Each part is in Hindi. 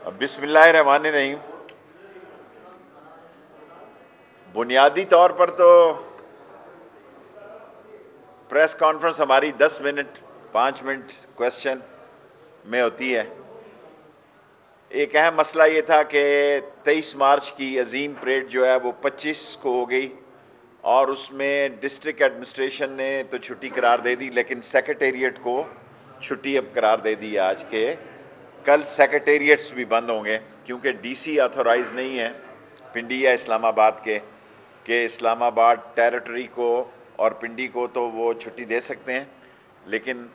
बिस्मिल्लाहिर्रहमानिर्रहीम। बुनियादी तौर पर तो प्रेस कॉन्फ्रेंस हमारी 10 मिनट 5 मिनट क्वेश्चन में होती है। एक अहम मसला ये था कि 23 मार्च की अजीम परेड जो है वो 25 को हो गई और उसमें डिस्ट्रिक्ट एडमिनिस्ट्रेशन ने तो छुट्टी करार दे दी, लेकिन सेक्रेटेरिएट को छुट्टी अब करार दे दी आज के कल सेक्रेटेरिएट्स भी बंद होंगे, क्योंकि डीसी ऑथोराइज नहीं है पिंडी या इस्लामाबाद के इस्लामाबाद टेरिटरी को और पिंडी को तो वो छुट्टी दे सकते हैं, लेकिन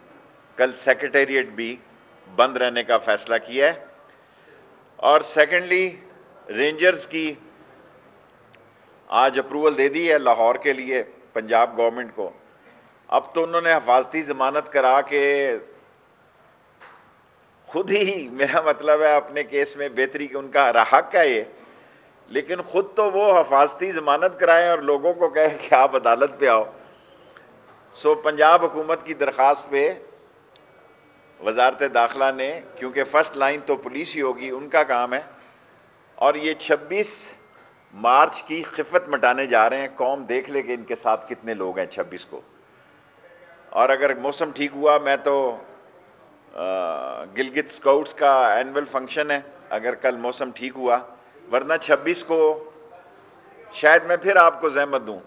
कल सेक्रेटेरिएट भी बंद रहने का फैसला किया है। और सेकेंडली, रेंजर्स की आज अप्रूवल दे दी है लाहौर के लिए पंजाब गवर्नमेंट को। अब तो उन्होंने हिफाजती जमानत करा के खुद ही, मेरा मतलब है अपने केस में बेहतरी की उनका हक है ये, लेकिन खुद तो वो हिफाजती जमानत कराएं और लोगों को कहें कि आप अदालत पे आओ। सो पंजाब हुकूमत की दरखास्त पे वजारत दाखिला ने, क्योंकि फर्स्ट लाइन तो पुलिस ही होगी, उनका काम है, और ये 26 मार्च की खिफत मटाने जा रहे हैं। कौम देख ले कि इनके साथ कितने लोग हैं 26 को। और अगर मौसम ठीक हुआ, मैं तो गिलगित स्काउट्स का एनुअल फंक्शन है, अगर कल मौसम ठीक हुआ, वरना 26 को शायद मैं फिर आपको जहमत दूं।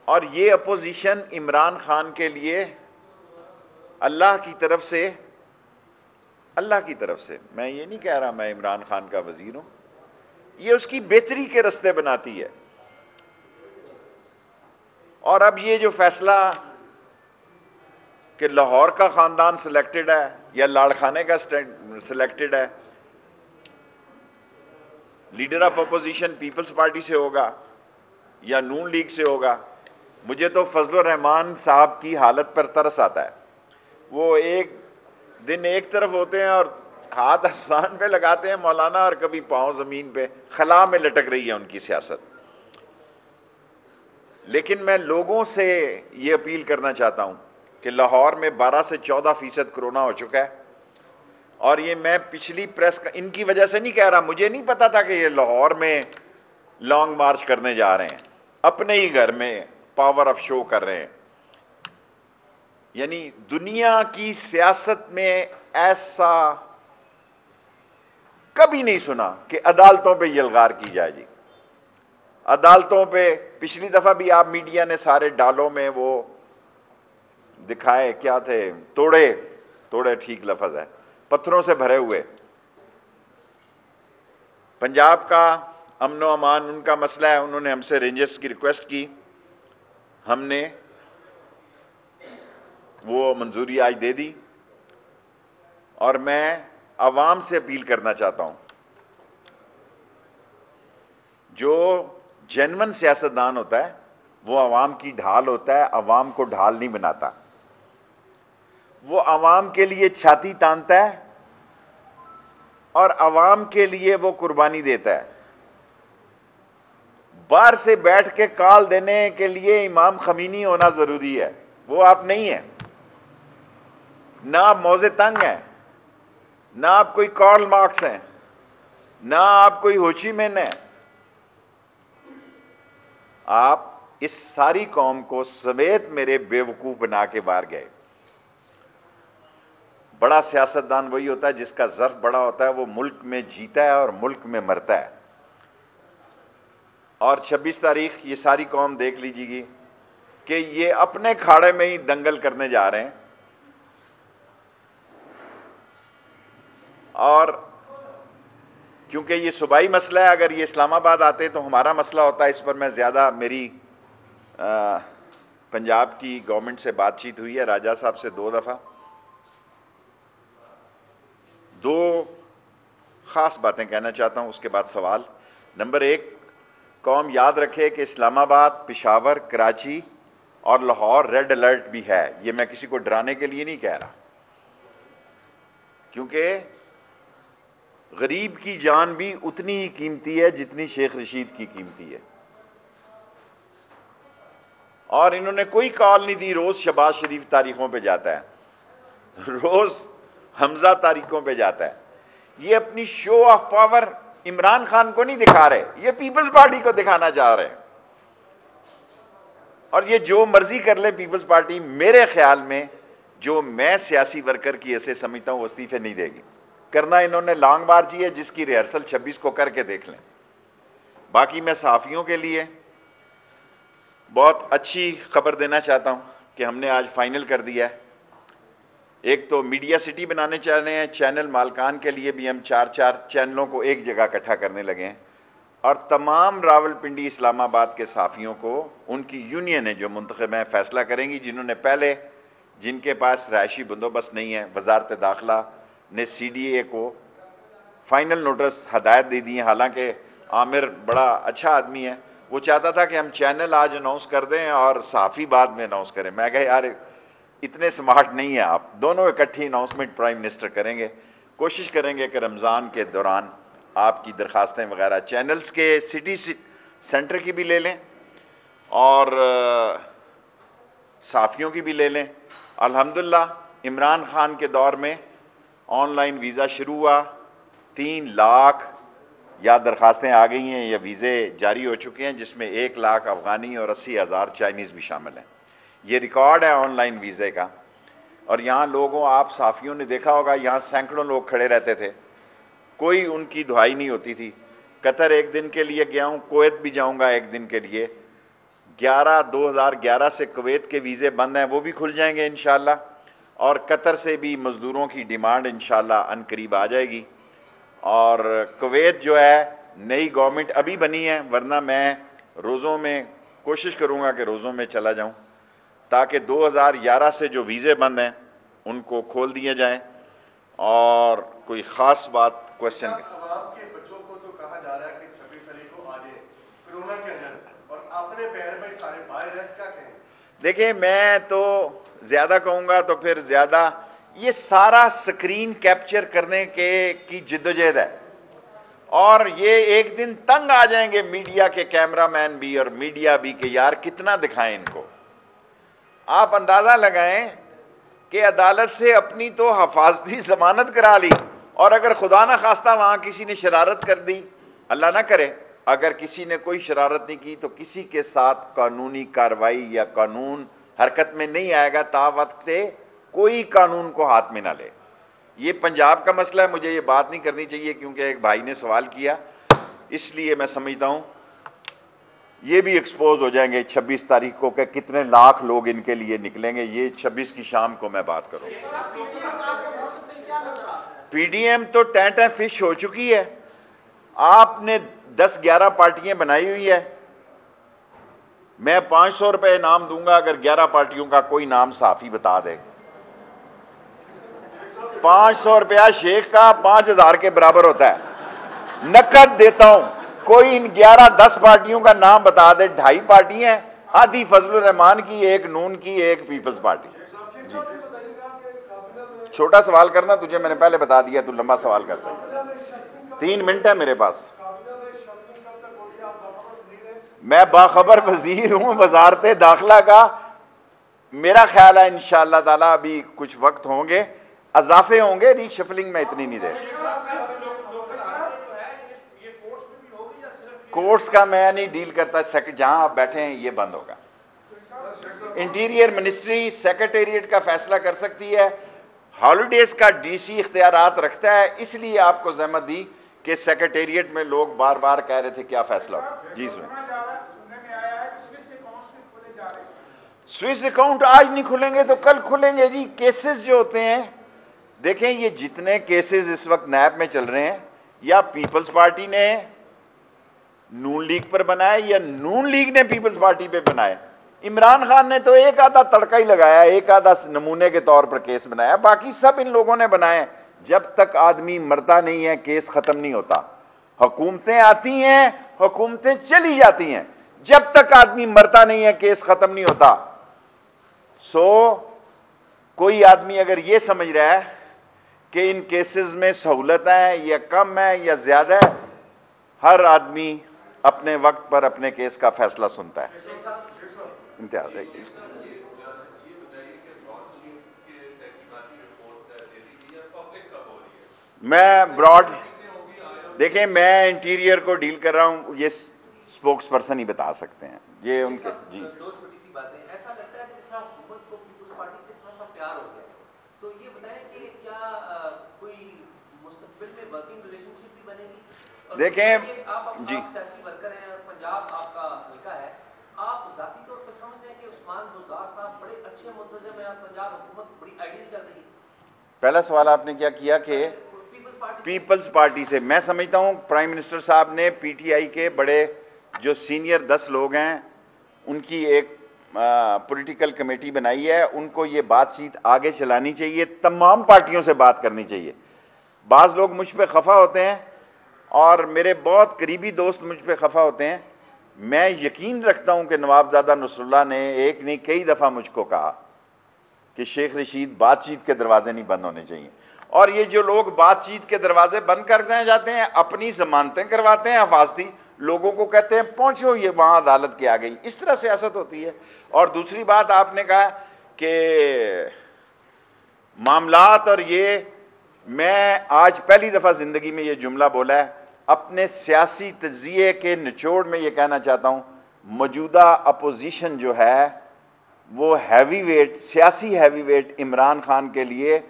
और ये अपोजिशन इमरान खान के लिए अल्लाह की तरफ से, मैं ये नहीं कह रहा मैं इमरान खान का वजीर हूं, ये उसकी बेहतरी के रास्ते बनाती है। और अब ये जो फैसला कि लाहौर का खानदान सिलेक्टेड है या लाड़खाने का सिलेक्टेड है, leader of opposition people's party से होगा या नून लीग से होगा, मुझे तो फजलुर रहमान साहब की हालत पर तरस आता है। वो एक दिन एक तरफ होते हैं और हाथ आसमान पे लगाते हैं मौलाना, और कभी पांव जमीन पे, खला में लटक रही है उनकी सियासत। लेकिन मैं लोगों से ये अपील करना चाहता हूं कि लाहौर में 12 से 14% कोरोना हो चुका है, और ये मैं पिछली प्रेस का इनकी वजह से नहीं कह रहा, मुझे नहीं पता था कि ये लाहौर में लॉन्ग मार्च करने जा रहे हैं, अपने ही घर में पावर ऑफ शो कर रहे हैं। यानी दुनिया की सियासत में ऐसा कभी नहीं सुना कि अदालतों पे यलगार की जाए। जी, अदालतों पे पिछली दफा भी आप मीडिया ने सारे डालों में वो दिखाए, क्या थे, तोड़े ठीक लफ्ज है, पत्थरों से भरे हुए। पंजाब का अमनो अमान उनका मसला है, उन्होंने हमसे रेंजर्स की रिक्वेस्ट की, हमने वो मंजूरी आज दे दी। और मैं आवाम से अपील करना चाहता हूं, जो जेन्युइन सियासतदान होता है वो आवाम की ढाल होता है, आवाम को ढाल नहीं बनाता। वो आवाम के लिए छाती तानता है और आवाम के लिए वो कुर्बानी देता है। बाहर से बैठ के कॉल देने के लिए इमाम खमीनी होना जरूरी है, वो आप नहीं है। ना आप मौजे तंग हैं, ना आप कोई कार्ल मार्क्स हैं, ना आप कोई होची मैन है। आप इस सारी कौम को समेत मेरे बेवकूफ बना के बाहर गए। बड़ा सियासतदान वही होता है जिसका ज़र्फ बड़ा होता है, वो मुल्क में जीता है और मुल्क में मरता है। और 26 तारीख ये सारी कौम देख लीजिएगी कि ये अपने खाड़े में ही दंगल करने जा रहे हैं। और क्योंकि ये सूबाई मसला है, अगर ये इस्लामाबाद आते तो हमारा मसला होता है। इस पर मैं ज्यादा, मेरी पंजाब की गवर्नमेंट से बातचीत हुई है, राजा साहब से 2 दफा। 2 खास बातें कहना चाहता हूं, उसके बाद सवाल। नंबर 1, कौम याद रखे कि इस्लामाबाद, पेशावर, कराची और लाहौर रेड अलर्ट भी है। ये मैं किसी को डराने के लिए नहीं कह रहा, क्योंकि गरीब की जान भी उतनी ही कीमती है जितनी शेख रशीद की कीमती है। और इन्होंने कोई कॉल नहीं दी। रोज शबाज शरीफ तारीखों पे जाता है, रोज हमजा तारीखों पे जाता है। ये अपनी show off power Imran Khan को नहीं दिखा रहे, ये पीपल्स पार्टी को दिखाना चाह रहे हैं। और ये जो मर्जी कर ले पीपल्स पार्टी, मेरे ख्याल में जो मैं सियासी वर्कर की ऐसे समझता हूं वो इस्तीफे नहीं देगी। करना इन्होंने लॉन्ग मार्च है, जिसकी रिहर्सल 26 को करके देख लें। बाकी मैं सहाफियों के लिए बहुत अच्छी खबर देना चाहता हूं कि हमने आज फाइनल कर दिया है। एक तो मीडिया सिटी बनाने चाह रहे हैं, चैनल मालकान के लिए भी हम 4-4 चैनलों को एक जगह इकट्ठा करने लगे हैं, और तमाम रावलपिंडी इस्लामाबाद के सहाफियों को उनकी यूनियन है जो मुंतखब है फैसला करेंगी, जिन्होंने पहले जिनके पास रहायशी बंदोबस्त नहीं है, वजारत दाखिला ने CDA को फाइनल नोटिस हदायत दे दी है। हालांकि आमिर बड़ा अच्छा आदमी है, वो चाहता था कि हम चैनल आज अनाउंस कर दें और सहाफी बाद में अनाउंस करें। मैं कहा यार इतने स्मार्ट नहीं है आप, दोनों इकट्ठी अनाउंसमेंट प्राइम मिनिस्टर करेंगे। कोशिश करेंगे कि रमज़ान के दौरान आपकी दरखास्तें वगैरह चैनल्स के सिटी सेंटर की भी ले लें और सहाफियों की भी ले लें। अल्हम्दुलिल्लाह इमरान खान के दौर में ऑनलाइन वीज़ा शुरू हुआ, 3 लाख या दरखास्तें आ गई हैं या वीज़े जारी हो चुके हैं, जिसमें 1 लाख अफगानी और 80,000 चाइनीज़ भी शामिल हैं। ये रिकॉर्ड है ऑनलाइन वीज़े का। और यहां लोगों, आप सहाफियों ने देखा होगा, यहां सैकड़ों लोग खड़े रहते थे, कोई उनकी दुहाई नहीं होती थी। कतर 1 दिन के लिए गया हूं, कुवैत भी जाऊंगा 1 दिन के लिए। 2011 से कुवैत के वीज़े बंद हैं, वो भी खुल जाएंगे इंशाअल्लाह, और कतर से भी मजदूरों की डिमांड इंशाअल्लाह अनकरीब आ जाएगी। और कुवैत जो है, नई गवर्नमेंट अभी बनी है, वरना मैं रोज़ों में कोशिश करूंगा कि रोज़ों में चला जाऊं, ताकि 2011 से जो वीज़े बंद हैं उनको खोल दिए जाएं। और कोई ख़ास बात क्वेश्चन के बच्चों को तो कहा जा रहा है कि 26 तारीख को आ जाए कोरोना के अंदर, और अपने पैर में सारे बाहर है, क्या कहें? देखिए, मैं तो ज्यादा कहूंगा तो फिर ज्यादा, ये सारा स्क्रीन कैप्चर करने की जिद्दोजहद है, और ये एक दिन तंग आ जाएंगे मीडिया के कैमरामैन भी और मीडिया भी कि यार कितना दिखाएं इनको। आप अंदाजा लगाएं कि अदालत से अपनी तो हफाजती जमानत करा ली, और अगर खुदा ना खास्ता वहां किसी ने शरारत कर दी, अल्लाह ना करे, अगर किसी ने कोई शरारत नहीं की तो किसी के साथ कानूनी कार्रवाई या कानून हरकत में नहीं आएगा ता वक्त कोई कानून को हाथ में ना ले। ये पंजाब का मसला है, मुझे ये बात नहीं करनी चाहिए क्योंकि एक भाई ने सवाल किया, इसलिए मैं समझता हूं ये भी एक्सपोज हो जाएंगे 26 तारीख को कि कितने लाख लोग इनके लिए निकलेंगे। ये 26 की शाम को मैं बात करूंगा। PDM तो टैंटा फिश हो चुकी है। आपने 10-11 पार्टियां बनाई हुई है, मैं 500 रुपए इनाम दूंगा अगर 11 पार्टियों का कोई नाम साफी बता दे। 500 रुपया शेख का 5000 के बराबर होता है, नकद देता हूं। कोई इन 11-10 पार्टियों का नाम बता दे। 2.5 पार्टियां हैं, आधी फजलुर रहमान की, एक नून की, एक पीपल्स पार्टी। छोटा सवाल करना, तुझे मैंने पहले बता दिया, तू लंबा सवाल करता है। 3 मिनट है मेरे पास। मैं बाखबर वजीर हूं वजारत दाखिला का। मेरा ख्याल है इंशाअल्लाह ताला अभी कुछ वक्त होंगे, अजाफे होंगे, रीशफलिंग में इतनी नहीं दे। कोर्ट्स का मैं नहीं डील करता, जहां आप बैठे हैं ये बंद होगा। इंटीरियर मिनिस्ट्री सेक्रेटेरिएट का फैसला कर सकती है, हॉलीडेज का DC इख्तियारात रखता है, इसलिए आपको जहमत दी कि सेक्रेटेरिएट में लोग बार बार कह रहे थे क्या फैसला हो। जी सुन, स्विस अकाउंट आज नहीं खुलेंगे तो कल खुलेंगे जी। केसेस जो होते हैं, देखें ये जितने केसेस इस वक्त नैब में चल रहे हैं, या पीपल्स पार्टी ने नून लीग पर बनाए या नून लीग ने पीपल्स पार्टी पे बनाए। इमरान खान ने तो एक आधा तड़का ही लगाया, एक आधा नमूने के तौर पर केस बनाया, बाकी सब इन लोगों ने बनाए। जब तक आदमी मरता नहीं है केस खत्म नहीं होता। हुकूमतें आती हैं, हुकूमतें चली जाती हैं, जब तक आदमी मरता नहीं है केस खत्म नहीं होता। कोई आदमी अगर यह समझ रहा है कि इन केसेस में सहूलत है या कम है या ज्यादा है, हर आदमी अपने वक्त पर अपने केस का फैसला सुनता है। इम्तियाज है मैं ब्रॉड, देखें मैं इंटीरियर को डील कर रहा हूं, ये स्पोक्स पर्सन ही बता सकते हैं ये उनके। जी, दो छोटी सी बातें। ऐसा लगता है कि जिस तरह हुकूमत को पीपल्स पार्टी से थोड़ा सा प्यार हो गया, तो ये बताएं कि क्या कोई मुस्तकबिल में वर्किंग रिलेशनशिप भी बनेगी? देखें आप जी, सियासी वर्कर हैं और पंजाब आपका हल्का है, आप जाती तौर पर समझते हैं कि उस्मान बुज़दार साहब बड़े अच्छे मुंतज़िम हैं और पंजाब हुकूमत बड़ी आइडियल चल रही है? पहला सवाल आपने क्या किया कि पीपल्स पार्टी से, मैं समझता हूं प्राइम मिनिस्टर साहब ने पीटीआई के बड़े जो सीनियर 10 लोग हैं उनकी एक पॉलिटिकल कमेटी बनाई है, उनको ये बातचीत आगे चलानी चाहिए, तमाम पार्टियों से बात करनी चाहिए। बाज लोग मुझ पे खफा होते हैं और मेरे बहुत करीबी दोस्त मुझ पे खफा होते हैं। मैं यकीन रखता हूं कि नवाबजादा नसरुल्लाह ने एक नहीं कई दफा मुझको कहा कि शेख रशीद बातचीत के दरवाजे नहीं बंद होने चाहिए, और ये जो लोग बातचीत के दरवाजे बंद करने जाते हैं, अपनी जमानतें करवाते हैं हिफाजती, लोगों को कहते हैं पहुंचो ये वहां अदालत के आ गई, इस तरह सियासत होती है। और दूसरी बात आपने कहा कि मामलात, और ये मैं आज पहली दफा जिंदगी में ये जुमला बोला है, अपने सियासी तजिए के निचोड़ में ये कहना चाहता हूं, मौजूदा अपोजिशन जो है वो हैवी वेट, सियासी हैवी वेट इमरान खान के लिए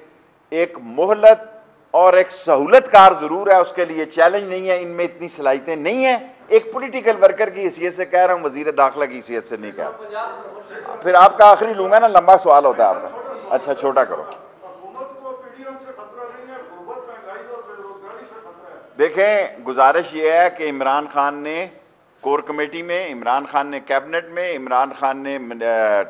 एक मोहलत और एक सहूलतकार जरूर है, उसके लिए चैलेंज नहीं है, इनमें इतनी सलाहियतें नहीं है। एक पॉलिटिकल वर्कर की हैसियत से कह रहा हूं, वजीर दाखिला की हैसियत से नहीं कह रहा। फिर आपका आखिरी लूंगा ना, लंबा सवाल होता है आपका। अच्छा छोटा करो। देखें गुजारिश यह है कि इमरान खान ने कोर कमेटी में, इमरान खान ने कैबिनेट में, इमरान खान ने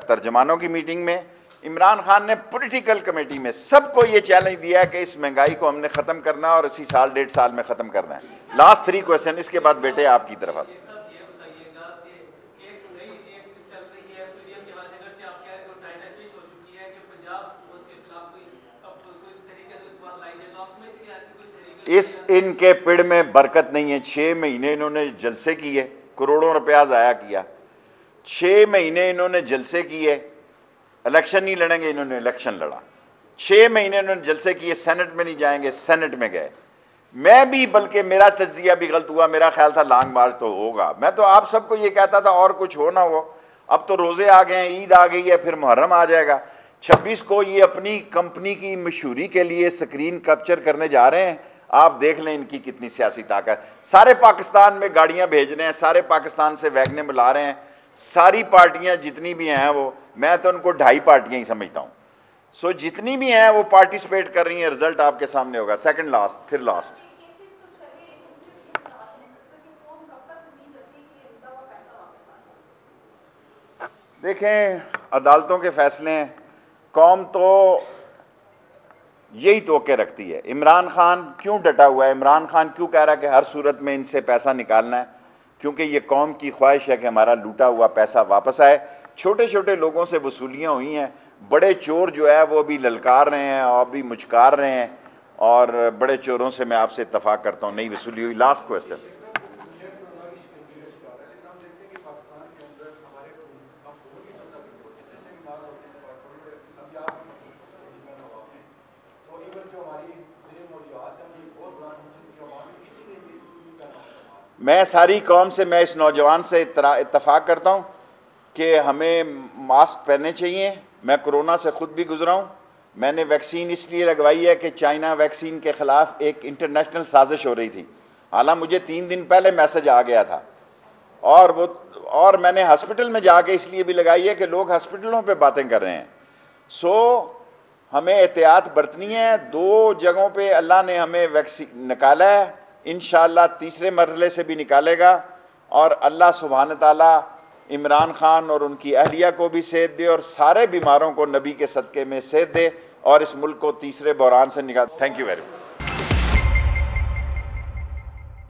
तर्जमानों की मीटिंग में, इमरान खान ने पॉलिटिकल कमेटी में सबको यह चैलेंज दिया है कि इस महंगाई को हमने खत्म करना है और इसी साल 1.5 साल में खत्म करना है। लास्ट 3 क्वेश्चन, इसके बाद बेटे आपकी तरफ आते। इनके पिड़ में बरकत नहीं है। 6 महीने इन्होंने जलसे किए, करोड़ों रुपया जाया किया, 6 महीने इन्होंने जलसे किए, इलेक्शन नहीं लड़ेंगे, इन्होंने इलेक्शन लड़ा। 6 महीने इन्होंने जलसे किए, सेनेट में नहीं जाएंगे, सेनेट में गए। मैं भी, बल्कि मेरा तज्जिया भी गलत हुआ, मेरा ख्याल था लॉन्ग मार्च तो होगा, मैं तो आप सबको ये कहता था और कुछ हो ना हो। अब तो रोजे आ गए हैं, ईद आ गई है, फिर मुहर्रम आ जाएगा। 26 को ये अपनी कंपनी की मशहूरी के लिए स्क्रीन कैप्चर करने जा रहे हैं। आप देख लें इनकी कितनी सियासी ताकत। सारे पाकिस्तान में गाड़ियां भेज रहे हैं, सारे पाकिस्तान से वैगनें बुला रहे हैं, सारी पार्टियां जितनी भी हैं वो, मैं तो उनको 2.5 पार्टियां ही समझता हूं। सो जितनी भी हैं वो पार्टिसिपेट कर रही हैं। रिजल्ट आपके सामने होगा, सेकंड लास्ट फिर लास्ट। देखें अदालतों के फैसले हैं, कौम तो यही तोके रखती है। इमरान खान क्यों डटा हुआ है? इमरान खान क्यों कह रहा है कि हर सूरत में इनसे पैसा निकालना है? क्योंकि ये कौम की ख्वाहिश है कि हमारा लूटा हुआ पैसा वापस आए। छोटे छोटे लोगों से वसूलियां हुई हैं, बड़े चोर जो है वो अभी ललकार रहे हैं और अभी मुचकार रहे हैं, और बड़े चोरों से मैं आपसे इत्तफाक करता हूं नहीं वसूली हुई। Last question. मैं सारी कौम से, मैं इस नौजवान से इत्तफाक करता हूं कि हमें मास्क पहनने चाहिए। मैं कोरोना से खुद भी गुजरा हूं। मैंने वैक्सीन इसलिए लगवाई है कि चाइना वैक्सीन के खिलाफ एक इंटरनेशनल साजिश हो रही थी। हालांकि मुझे 3 दिन पहले मैसेज आ गया था, और मैंने हॉस्पिटल में जाके इसलिए भी लगाई है कि लोग हॉस्पिटलों पे बातें कर रहे हैं। सो हमें एहतियात बरतनी है। 2 जगहों पे अल्लाह ने हमें वैक्सीन निकाला है, इंशाअल्लाह तीसरे मरहले से भी निकालेगा, और अल्लाह सुब्हान तआला इमरान खान और उनकी अहलिया को भी सेहत दे और सारे बीमारों को नबी के सदके में सेहत दे और इस मुल्क को तीसरे बहरान से निकाल। Thank you very much.